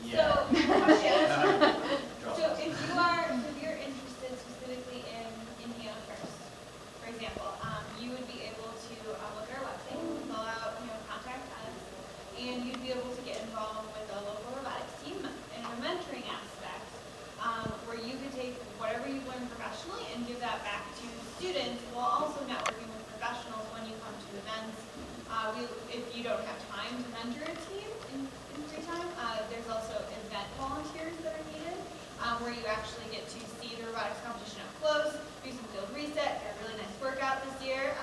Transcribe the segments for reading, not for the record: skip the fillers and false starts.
So, if you're interested specifically in Indiana First, for example, you would be able to look at our website, fill out, contact us, and you'd be able to get involved with a local robotics team in a mentoring aspect, where you could take whatever you've learned professionally and give that back to students, while also networking with professionals when you come to events. If you don't have time to mentor a team in free time, there's also event volunteers that are needed, where you actually get to see the robotics competition up close, do some field reset, get a really nice workout this year,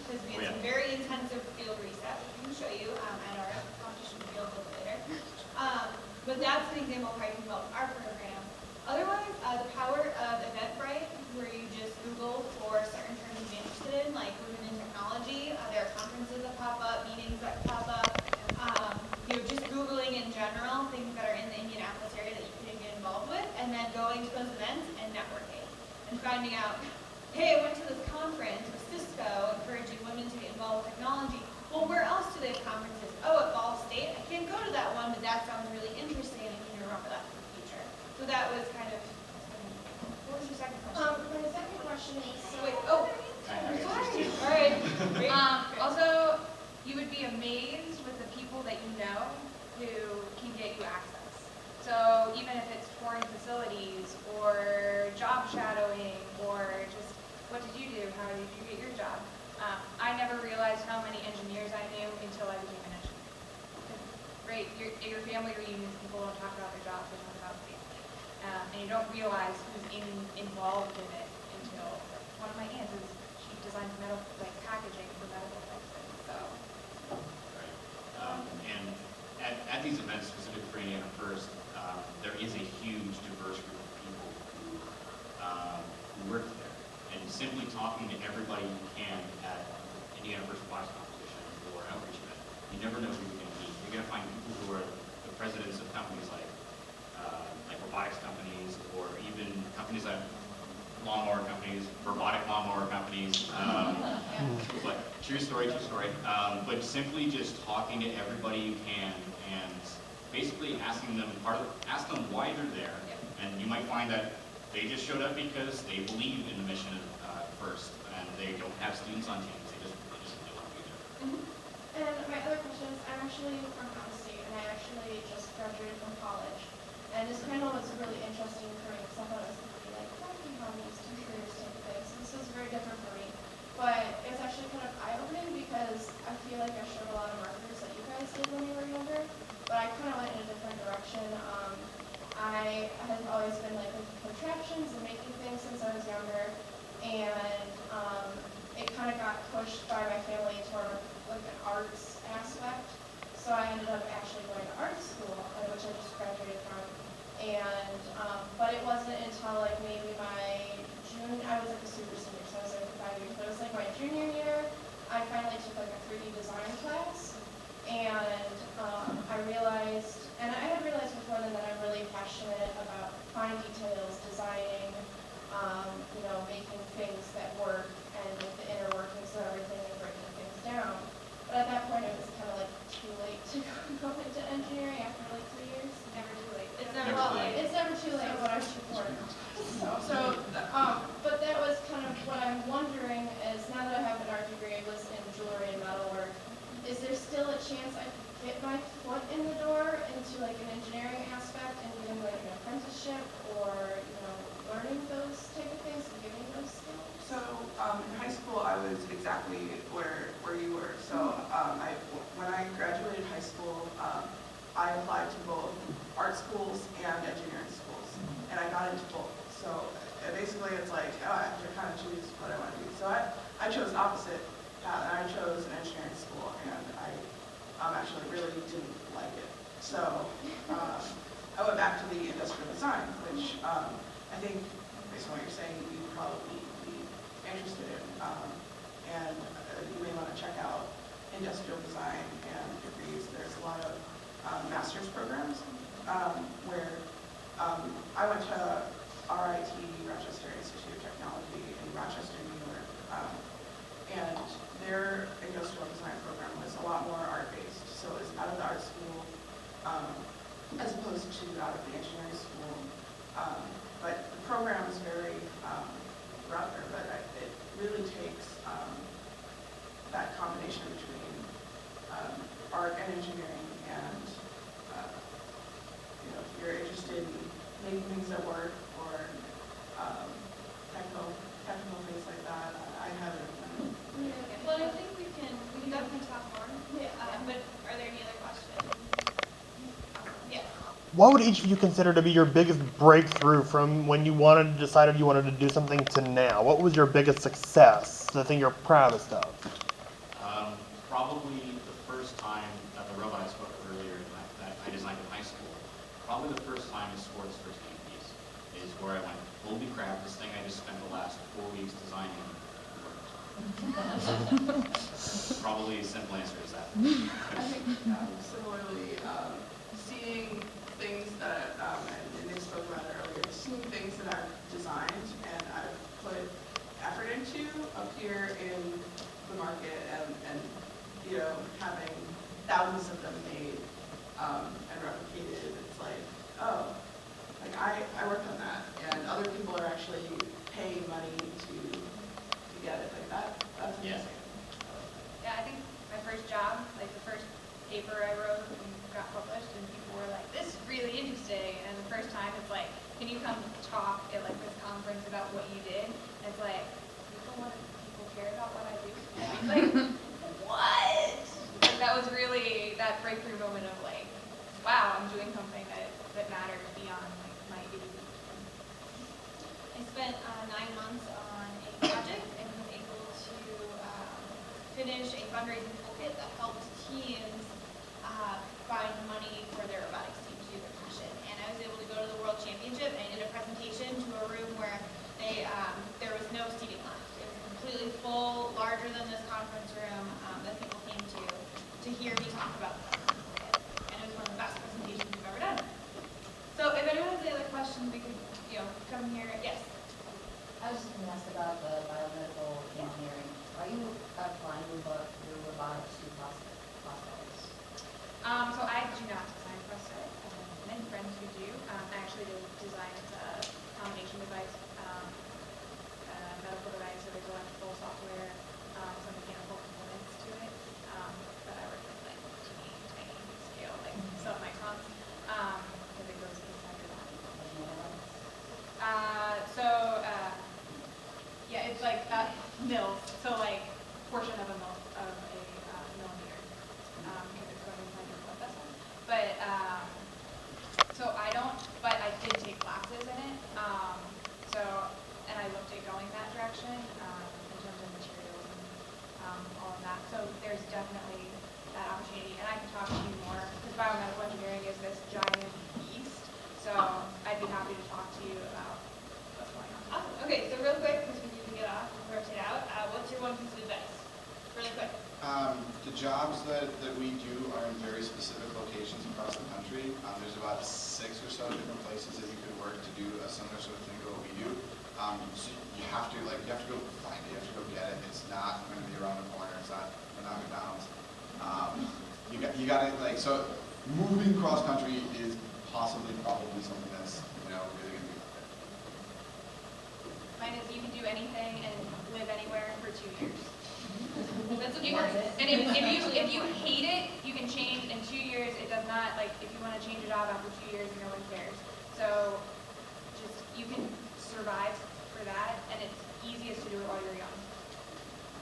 because we had some very intensive field reset, which we can show you at our competition field a little later. But that's an example of how you can develop our program. Otherwise, the power of Eventbrite, where you just Google for certain terms you're interested in, like women in technology, there are conferences that pop up, meetings that pop up, just Googling in general, things that are in the Indianapolis area that you can get involved with, and then going to those events and networking, and finding out, hey, I went to this conference with Cisco, encouraging women to get involved with technology. Well, where else do they have conferences? Oh, at Ball State. I can't go to that one, but that sounds really interesting, and I can remember that for the future. So that was kind of, what was your second question? My second question is, Wait, oh, sorry. All right. Great. Also, you would be amazed with the people that you know who can get you access. So even if it's touring facilities or job shadowing or just what did you do, how did you get your job? I never realized how many engineers I knew until I became an engineer. Right, your family reunions, people don't talk about their jobs, they talk about family. And you don't realize who's involved in it until one of my aunts is, she designs metal, like packaging for medical devices, so. Right. And at these events, specifically for Indiana First, there is a huge diverse group of people who work there. And simply talking to everybody you can at Indiana First Robotics Competition or outreach event, you never know who you're going to meet. You're going to find people who are the presidents of companies like robotics companies, or even companies like lawnmower companies, robotic lawnmower companies. But true story. But simply just talking to everybody you can and basically asking them why they're there. And you might find that they just showed up because they believe in the mission first, and they don't have students on teams. They just they want to be there. And my other question is, I'm actually from out of state, and I actually just graduated from college. And this panel was really interesting for me because I thought it was going to be like working hobbies, 2 careers type of thing. So this was very different for me. But it was actually kind of eye-opening because I feel like I showed a lot of markers that you guys did when you were younger. But I kind of went in a different direction. I had always been like into contraptions and making things since I was younger. And it kind of got pushed by my family toward like an arts aspect. So I ended up actually going to art school, which I just graduated from. And, but it wasn't until like maybe I was like a super senior, so I was there for 5 years, but it was like my junior year, I finally took like a 3D design class. And I realized, and I had realized before then that I'm really passionate about fine details, designing, making things that work, and with the inner workings of everything and breaking things down. But at that point, it was kind of like too late to go into engineering after like 3 years. Never too late. It's never too late, but I'm too poor. But that was kind of what I'm wondering is, now that I have an art degree, I was in jewelry and metalwork, is there still a chance I could get my foot in the door into like an engineering aspect and getting like an apprenticeship or, learning those type of things and giving those skills? So in high school, I was exactly where you were. So when I graduated high school, I applied to both art schools and engineering schools, and I got into both. So basically, it's like, I have to kind of choose what I want to do. So I chose opposite path, and I chose an engineering school, and I actually really didn't like it. So I went back to the industrial design, which I think, based on what you're saying, you'd probably be interested in. And you may want to check out industrial design and degrees. There's a lot of master's programs where I went to RIT, Rochester Institute of Technology in Rochester, New York, and their industrial design program was a lot more art-based. So it was out of the art school as opposed opposed to out of the engineering school. But the program is very rougher, but it really takes that combination between art and engineering, and if you're interested in making things that work, or technical things like that, I have it. Well, I think we can definitely talk more. Yeah. But are there any other questions? Yes. What would each of you consider to be your biggest breakthrough from when you decided you wanted to do something to now? What was your biggest success, the thing you're proudest of? Probably the first time that the robot I spoke of earlier that I designed in high school, probably the first time I scored its first game piece, is where I went, holy crap, this thing I just spent the last 4 weeks designing worked. Probably a simple answer is that. I think similarly, seeing things that, and Nick spoke about it earlier, seeing things that I've designed and I've put effort into appear in the market, and having thousands of them made and replicated, it's like, oh, like I worked on that, and other people are actually paying money to get it like that. That's amazing. Yeah, I think my first job, like the first paper I wrote and got published, and people were like, this is really interesting. And the first time it's like, can you come talk at like this conference about what you did? And it's like, people care about what I do? Like, what? Like, that was really that breakthrough moment of like, wow, I'm doing something that matters beyond like my ADD. I spent 9 months on a project and was able to finish a fundraising toolkit that helped teams find money for their robotics team to do their passion. And I was able to go to the World Championship, and I did a presentation to a room where there was no seating left. It was completely full, larger than this conference room, that people came to hear me talk about the toolkit. And it was one of the best presentations we've ever done. So if anyone has any other questions, we could come here. Yes. I was just going to ask about the biomedical engineering. Are you applying your robotics to hospitals? So I do not design prosthetic. I have many friends who do. I actually designed a combination device, medical device, so there's electrical software, some mechanical components to it. But I work with like tiny scale, like submicrons, because it goes inside your body. Yeah, it's like mils, so like portion of a millimeter, because it's going inside your blood vessel. But but I did take classes in it. And I looked at going that direction in terms of materials and all of that. So there's definitely that opportunity, and I can talk to you more because biomedical engineering is this giant beast. So I'd be happy to talk to you about what's going on. Awesome. Okay, so real quick, because we need to get off and rotate out, what's your one piece of advice? Really quick. The jobs that we do are in very specific locations across the country. There's about 6 or so different places that you could work to do a similar sort of thing to what we do. So you have to go find it, you have to go get it. It's not going to be around the corner. It's not McDonald's. You got to so moving cross country is probably something that's really going to be out there. Mine is you can do anything and live anywhere for 2 years. That's what You you can, want. and if you hate it, you can change in 2 years. It does not, like, if you want to change a job after 2 years, no one cares. So just, you can survive for that, and it's easiest to do it while you're young.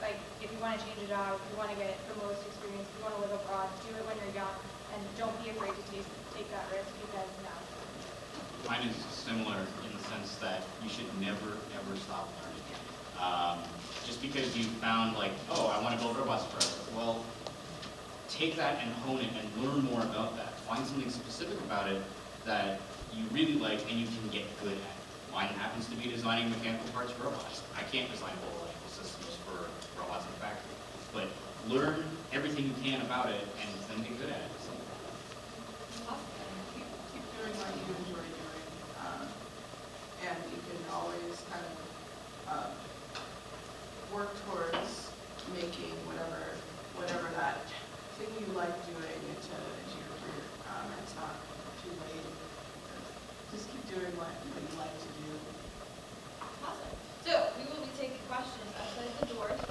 Like, if you want to change a job, if you want to get the most experience, if you want to live abroad, do it when you're young, and don't be afraid to take that risk, because now it's time. Mine is similar in the sense that you should never, ever stop learning. Just because you found like, oh, I want to build robots forever. Well, take that and hone it and learn more about that. Find something specific about it that you really like and you can get good at. Mine happens to be designing mechanical parts for robots. I can't design whole electrical systems for robots in the factory. But learn everything you can about it and then get good at it. So, Keep doing what you enjoy doing, and you can always kind of work towards making whatever that thing you like doing into your career. It's not too late. doing what you like to do. Awesome. So we will be taking questions outside the doors.